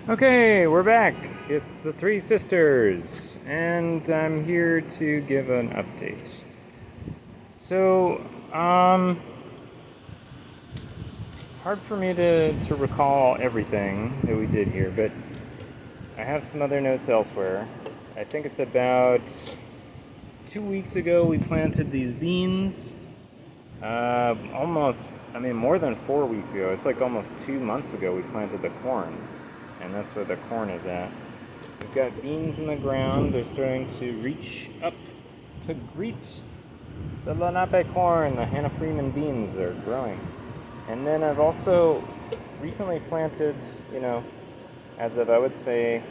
Okay, we're back. It's the three sisters, and I'm here to give an update. So, hard for me to recall everything that we did here, but I have some other notes elsewhere. I think it's about 2 weeks ago we planted these beans. More than 4 weeks ago. It's like almost 2 months ago we planted the corn. And that's where the corn is at. We've got beans in the ground. They're starting to reach up to greet the Lenape corn. The Hannah Freeman beans are growing. And then I've also recently planted, as of I would say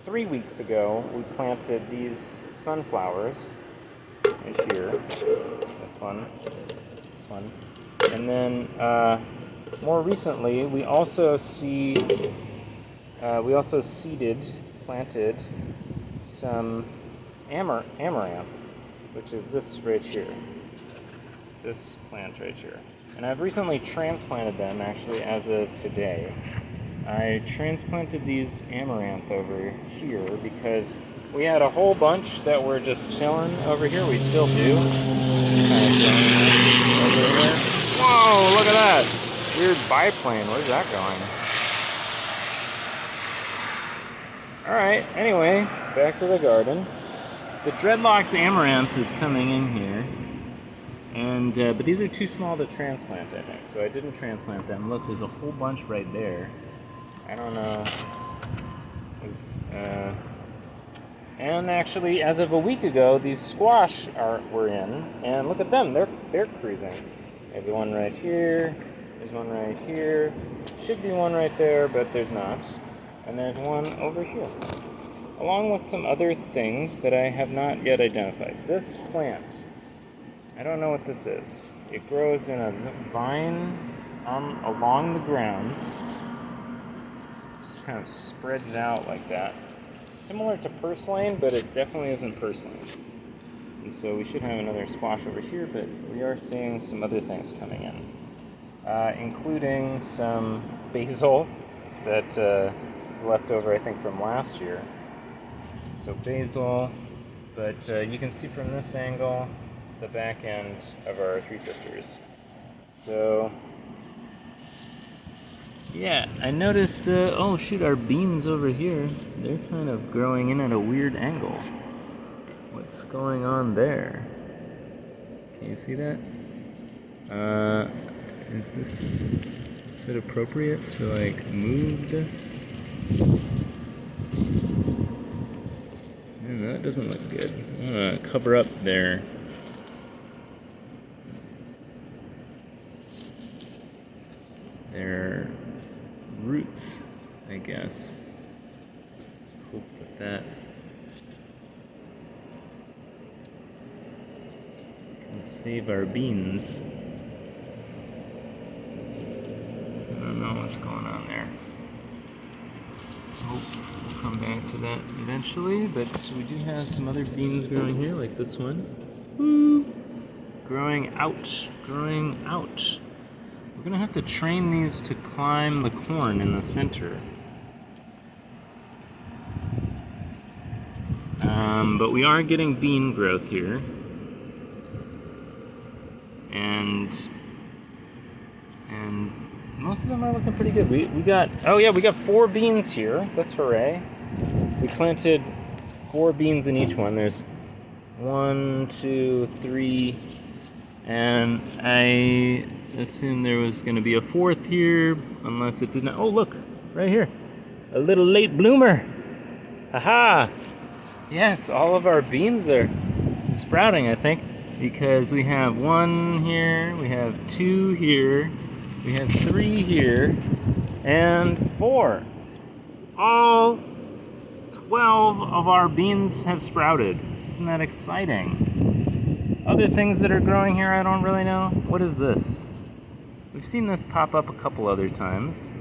3 weeks ago, we planted these sunflowers. Right here. This one. And then more recently, we also planted some amaranth, which is this right here. This plant right here. And I've recently transplanted them, actually, as of today. I transplanted these amaranth over here because we had a whole bunch that were just chilling over here. We still do. Over here. Whoa, look at that! Weird biplane. Where's that going? Alright, anyway, back to the garden. The Dreadlocks amaranth is coming in here. And but these are too small to transplant, I think. So I didn't transplant them. Look, there's a whole bunch right there. I don't know. And actually, as of a week ago, these squash were in. And look at them, they're cruising. There's one right here. There's one right here. Should be one right there, but there's not. And there's one over here. Along with some other things that I have not yet identified. This plant, I don't know what this is. It grows in a vine along the ground. Just kind of spreads out like that. Similar to purslane, but it definitely isn't purslane. And so we should have another squash over here, but we are seeing some other things coming in. Including some basil that is left over, I think, from last year. So basil, but you can see from this angle the back end of our three sisters. So yeah, I noticed, oh shoot, our beans over here, they're kind of growing in at a weird angle. What's going on there? Can you see that? Is it appropriate to like move this? No, that doesn't look good. I'm gonna cover up their roots, I guess. Hope that can save our beans. I don't know what's going on there. Hope we'll come back to that eventually, but so we do have some other beans growing here, like this one. Woo! Growing out. We're gonna have to train these to climb the corn in the center. But we are getting bean growth here. And most of them are looking pretty good. We got 4 beans here. That's hooray. We planted 4 beans in each one. There's 1, 2, 3, and I assumed there was going to be a 4th here, unless it didn't. Oh, look, right here, a little late bloomer. Aha! Yes, all of our beans are sprouting, I think, because we have 1 here, we have 2 here, we have 3 here, and 4. All 12 of our beans have sprouted. Isn't that exciting? Other things that are growing here, I don't really know. What is this? We've seen this pop up a couple other times.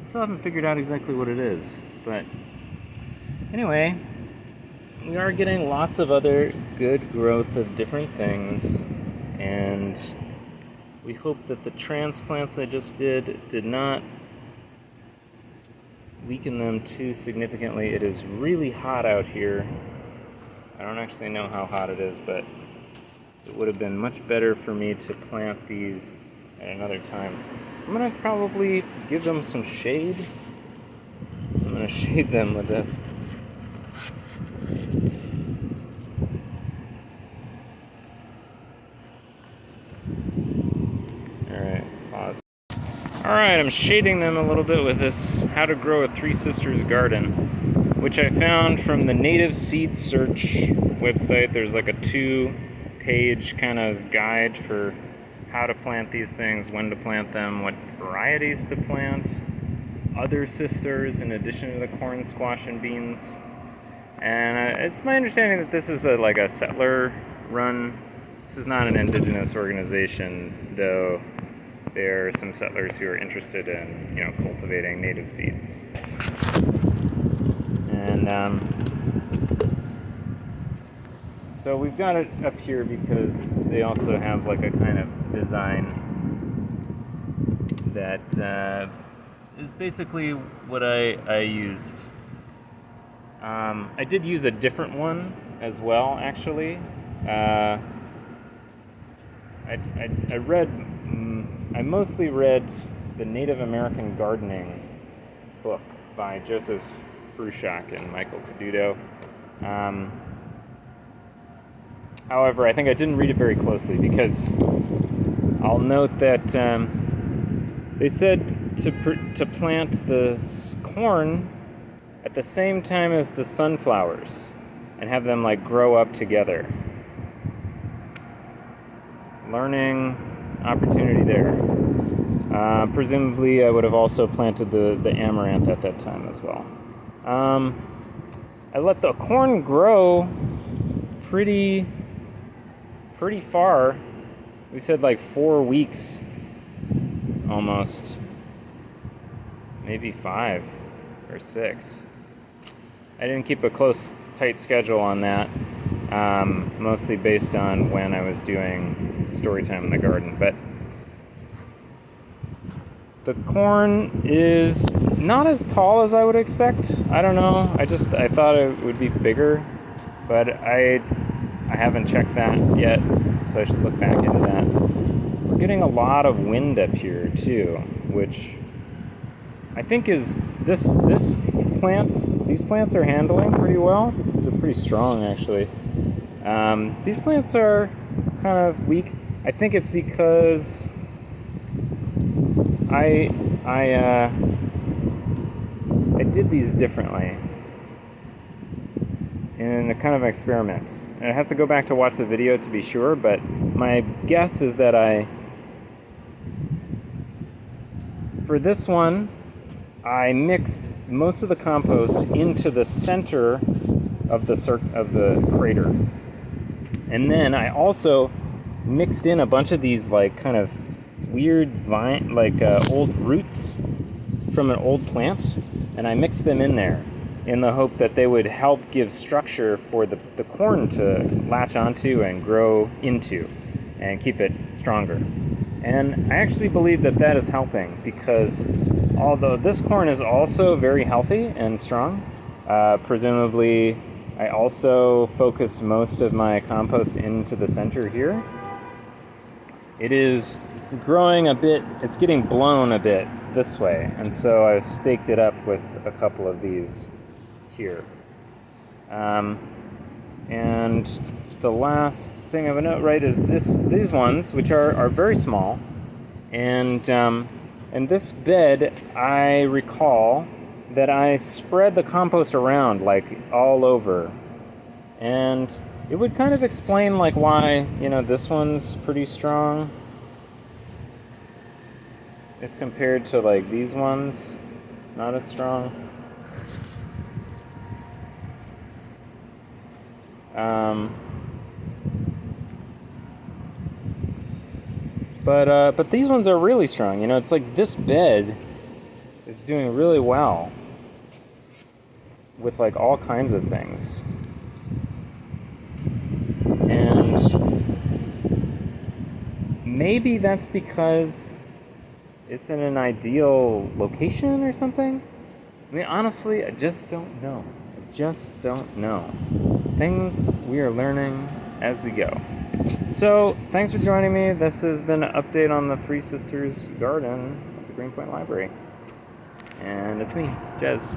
I still haven't figured out exactly what it is. But anyway, we are getting lots of other good growth of different things. And we hope that the transplants I just did not weaken them too significantly. It is really hot out here. I don't actually know how hot it is, but it would have been much better for me to plant these at another time. I'm gonna probably give them some shade. I'm gonna shade them with this. Alright, pause. Alright, I'm shading them a little bit with this How to Grow a Three Sisters Garden, which I found from the Native Seed Search website. There's like a 2-page kind of guide for how to plant these things, when to plant them, what varieties to plant, other sisters in addition to the corn, squash, and beans. And it's my understanding that this is like a settler-run. This is not an indigenous organization, though there are some settlers who are interested in, cultivating native seeds. And so we've got it up here because they also have like a kind of design that is basically what I used. I did use a different one as well, actually. I mostly read the Native American Gardening book by Joseph Bruchac and Michael Caduto. However, I think I didn't read it very closely because I'll note that they said to plant the corn at the same time as the sunflowers and have them like grow up together. Learning opportunity there. Presumably I would have also planted the amaranth at that time as well. I let the corn grow pretty far. We said like 4 weeks almost, maybe 5 or 6. I didn't keep a close, tight schedule on that, mostly based on when I was doing story time in the garden. But the corn is not as tall as I would expect. I don't know. I thought it would be bigger, but I haven't checked that yet, so I should look back into that. We're getting a lot of wind up here too, which I think is these plants are handling pretty well. These are pretty strong, actually. These plants are kind of weak. I think it's because I did these differently in a kind of experiment. And I have to go back to watch the video to be sure, but my guess is that for this one, I mixed most of the compost into the center of the crater. And then I also mixed in a bunch of these like kind of weird old roots from an old plant, and I mixed them in there in the hope that they would help give structure for the corn to latch onto and grow into and keep it stronger. And I actually believe that is helping, because although this corn is also very healthy and strong, presumably I also focused most of my compost into the center here. It is growing a bit, it's getting blown a bit this way, and so I staked it up with a couple of these here. And the last thing I would note, right, is these ones, which are very small, and this bed, I recall that I spread the compost around like all over, and it would kind of explain like why this one's pretty strong as compared to like these ones, not as strong. But these ones are really strong. It's like this bed is doing really well with like all kinds of things. And maybe that's because it's in an ideal location or something. I mean, honestly, I just don't know. I just don't know. Things we are learning as we go. So, thanks for joining me. This has been an update on the Three Sisters Garden at the Greenpoint Library. And it's me, Jez.